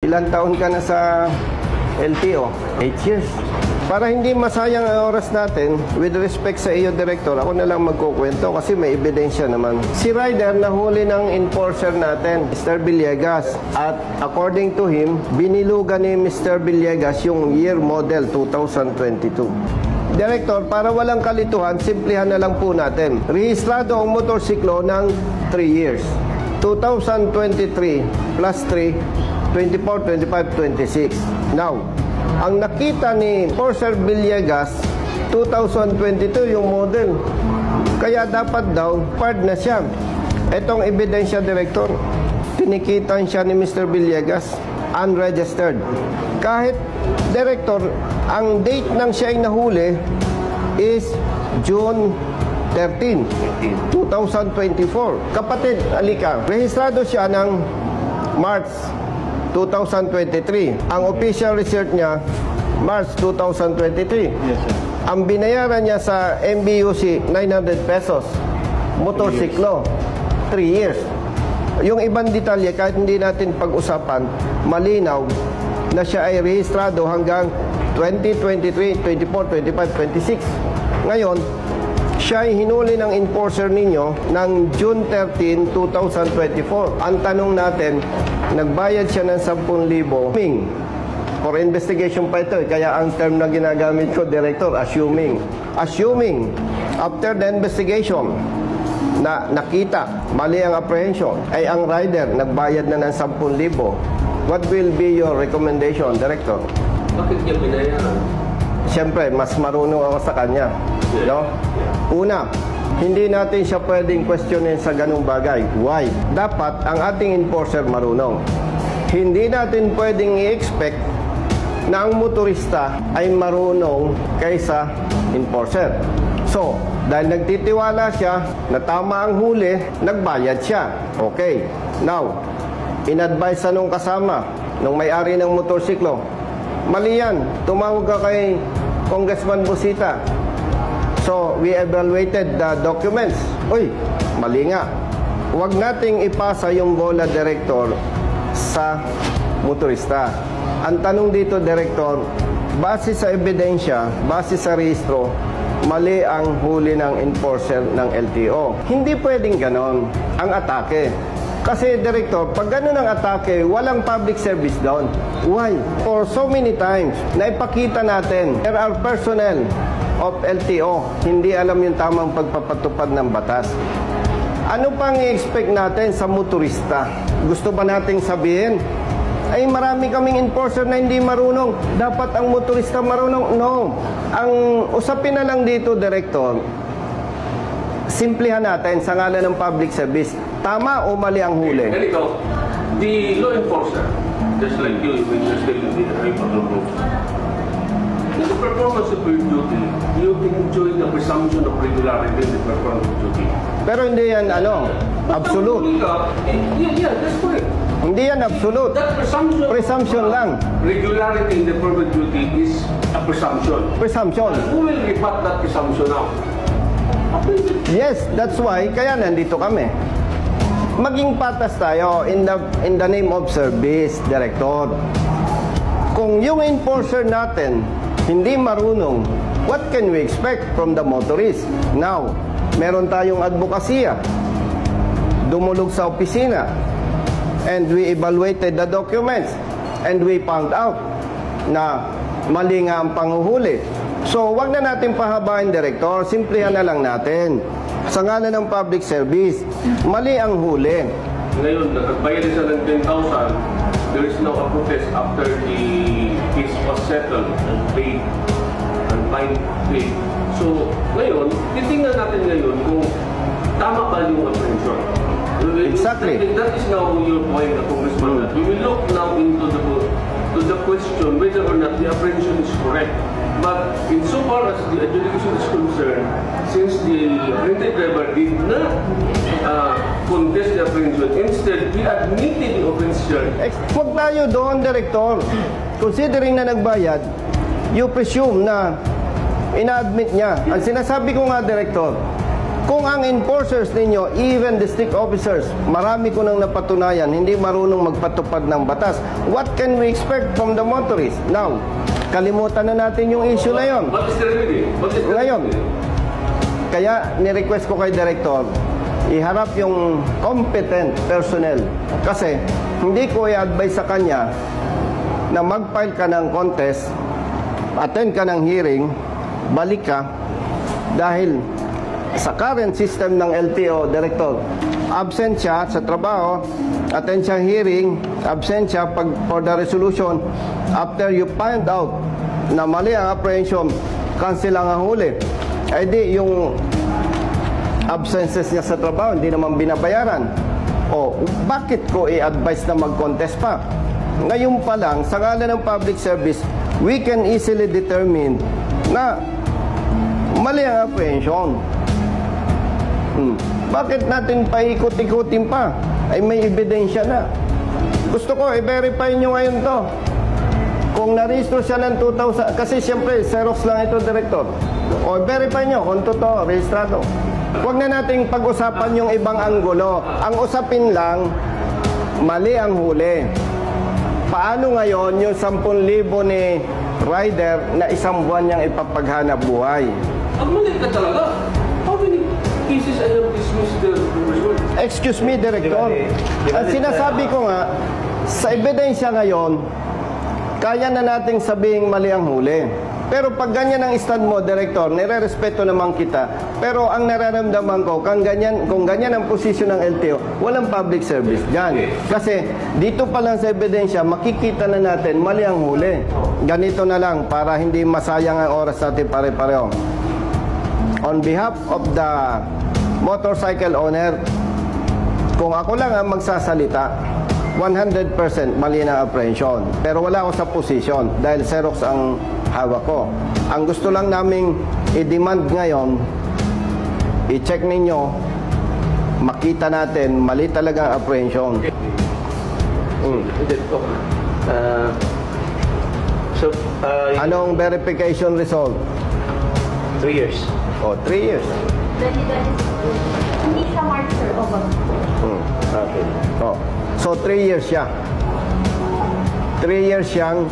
Ilang taon ka na sa LTO? 8 years. Para hindi masayang ang oras natin, with respect sa iyo, Director, ako na lang magkukwento kasi may ebidensya naman. Si Ryder nahuli ng enforcer natin, Mr. Villegas. At according to him, binilugan ni Mr. Villegas yung year model 2022. Director, para walang kalituhan, simplihan na lang po natin. Rehistrado ang motorsiklo ng 3 years. 2023 plus 3, 24, 25, 26. Now, ang nakita ni Enforcer Villegas, 2022 yung model. Kaya dapat daw, part na siya. Itong ebidensya, Director, tinikitan siya ni Mr. Villegas, unregistered. Kahit, Director, ang date ng siya ay nahuli is June 13, 2024. Kapatid, alika, rehistrado siya ng March 2023. Ang official research niya, March 2023. Yes, sir. Ang binayaran niya sa MBUC, 900 pesos. Motorsiklo, 3 years. Yung ibang detalye, kahit hindi natin pag-usapan, malinaw na siya ay rehistrado hanggang 2023, 24, 25, 26. Ngayon, siya ay hinuli ng enforcer ninyo ng June 13, 2024. Ang tanong natin, nagbayad siya ng 10,000 for investigation pa ito. Kaya ang term na ginagamit ko, Director, assuming. Assuming, after the investigation, na nakita, mali ang apprehension, ay ang rider nagbayad na ng 10,000. What will be your recommendation, Director? Bakit niya binayaran? Siyempre, mas marunong ako sa kanya. No? Una, hindi natin siya pwedeng questionin sa ganung bagay. Why? Dapat ang ating enforcer marunong. Hindi natin pwedeng i-expect na ang motorista ay marunong kaysa enforcer. So, dahil nagtitiwala siya na tama ang huli, nagbayad siya. Okay. Now, in-advise sa nung kasama, nung may-ari ng motorsiklo, mali yan. Tumawag ka kay Congressman Busita. So, we evaluated the documents. Uy, mali nga. Huwag nating ipasa yung bola, Director, sa motorista. Ang tanong dito, Director, base sa ebidensya, base sa rehistro, mali ang huli ng enforcer ng LTO. Hindi pwedeng ganon ang atake. Kasi, Director, pag ganon ang atake, walang public service doon. Why? For so many times, naipakita natin, there are personnel of LTO, hindi alam yung tamang pagpapatupad ng batas. Ano pang i-expect natin sa motorista? Gusto ba nating sabihin, ay marami kaming enforcer na hindi marunong, dapat ang motorista marunong? No. Ang usapin na lang dito, Director, simplihan natin sa ngalan ng public service. Tama o mali ang huli? Ganito, the law enforcer, just like you, when you're still in the people group, in the performance of your duty, you enjoy the presumption of regularity in the performance of duty. Pero hindi yan, absolute. Yeah, that's correct. Hindi yan absolute. That Presumption lang. Regularity in the performance of duty is a presumption. Presumption. Who will rebut that presumption now? Yes, that's why, kaya nandito kami. Maging patas tayo in the name of service, Director. Kung yung enforcer natin hindi marunong, what can we expect from the motorist? Now, meron tayong advokasya. Dumulog sa opisina. And we evaluated the documents. And we found out na mali nga ang panguhuli. So, wag na natin pahabain, Director. Simplihan na lang natin. Sa ngalan ng public service, mali ang huli. Ngayon, nagbayad siya ng 10,000. There is no a protest after the case was settled and paid and fine paid. So, ngayon, titingnan natin ngayon kung tama ba yung apprehension. Exactly. That is now your point, Congressman. We will look now into the question whether or not the apprehension is correct. But insofar as the adjudication is concerned, since the rented driver did not contest the apprehension, instead, he admitted the offense. Huwag tayo doon, Director. Considering na nagbayad, you presume na ina-admit niya. Ang sinasabi ko nga, Director, Kung ang enforcers ninyo, even district officers, marami ko nang napatunayan, hindi marunong magpatupad ng batas. What can we expect from the motorists? Now, kalimutan na natin yung issue na yon. What is the remedy? Ngayon, kaya ni-request ko kay Director, iharap yung competent personnel. Kasi, hindi ko i-advise sa kanya na mag-file ka ng contest, attend ka ng hearing, balik ka, dahil sa current system ng LTO, Director, absent siya sa trabaho, attend siya hearing, absent siya pag for the resolution. After you find out na mali ang apprehension, cancel ang huli. Ay di, yung absences niya sa trabaho, hindi naman binabayaran. O, bakit ko i-advise na mag-contest pa? Ngayon pa lang, sa ngalan ng public service, we can easily determine na mali ang apprehension. Bakit natin paikot-ikutin pa? Ay may ebidensya na. Gusto ko, i-verify nyo ngayon to. Kung na-register siya ng 2,000, kasi siyempre, Xerox lang ito, Director. O, verify nyo kung totoo, rehistrado. Huwag na nating pag-usapan yung ibang anggulo. Ang usapin lang, mali ang huli. Paano ngayon yung 10,000 ni rider na isang buwan niyang ipapaghanap buhay? Ang mali ka talaga. How many cases I have dismissed the result? Excuse me, Director. Ang sinasabi ko nga, sa ebidensya ngayon, kaya na nating sabihing mali ang huli. Pero pag ganyan ang stand mo, Director, nire-respeto naman kita. Pero ang nararamdaman ko, kung ganyan ang posisyon ng LTO, walang public service dyan. Kasi dito pa lang sa ebidensya, makikita na natin mali ang huli. Ganito na lang para hindi masayang ang oras natin pare-pareho. On behalf of the motorcycle owner, kung ako lang ang magsasalita, 100% mali na apprehension. Pero wala ako sa posisyon dahil Xerox ang hawak ko. Ang gusto lang naming i-demand ngayon, i-check ninyo, makita natin, mali talaga ang apprehension. Anong verification result? 3 years. Oh, 3 years. Hindi siya mark, sir, over. Okay. Oh. So, 3 years siya. 3 years siyang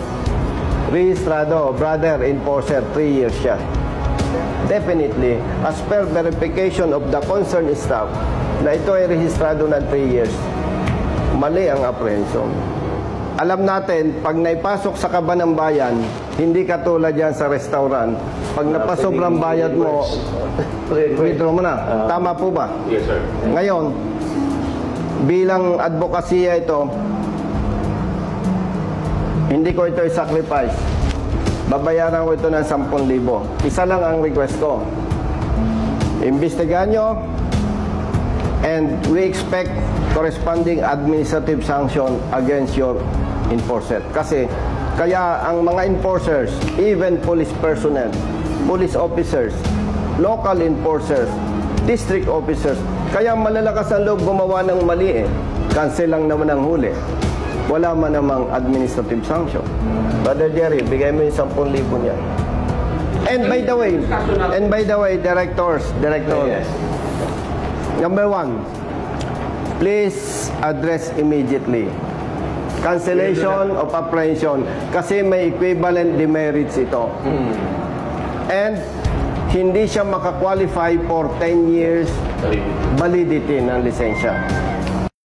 rehistrado, brother, enforcer, 3 years siya. Definitely, as per verification of the concerned staff, na ito ay rehistrado ng 3 years, mali ang apprehension. Alam natin, pag naipasok sa kaba ng bayan, hindi katulad yan sa restaurant. Pag napasobrang bayad mo, withdraw mo na. Tama po ba? Yes, sir. Ngayon, bilang advokasya ito, hindi ko ito i-sacrifice. Babayaran ko ito ng 10,000. Isa lang ang request ko. Imbestigahan nyo, and we expect corresponding administrative sanction against your enforcer. Kasi, kaya ang mga enforcers, even police personnel, police officers, local enforcers, district officers, kaya malalakas ang loob gumawa ng mali eh. Cancel lang naman ang huli. Wala man namang administrative sanction. Brother Jerry, bigay mo yung 10,000 niya. And by the way, director, Yes. number 1, please address immediately cancellation of apprehension kasi may equivalent demerits ito. And hindi siya makakwalify for 10 years validity ng lisensya.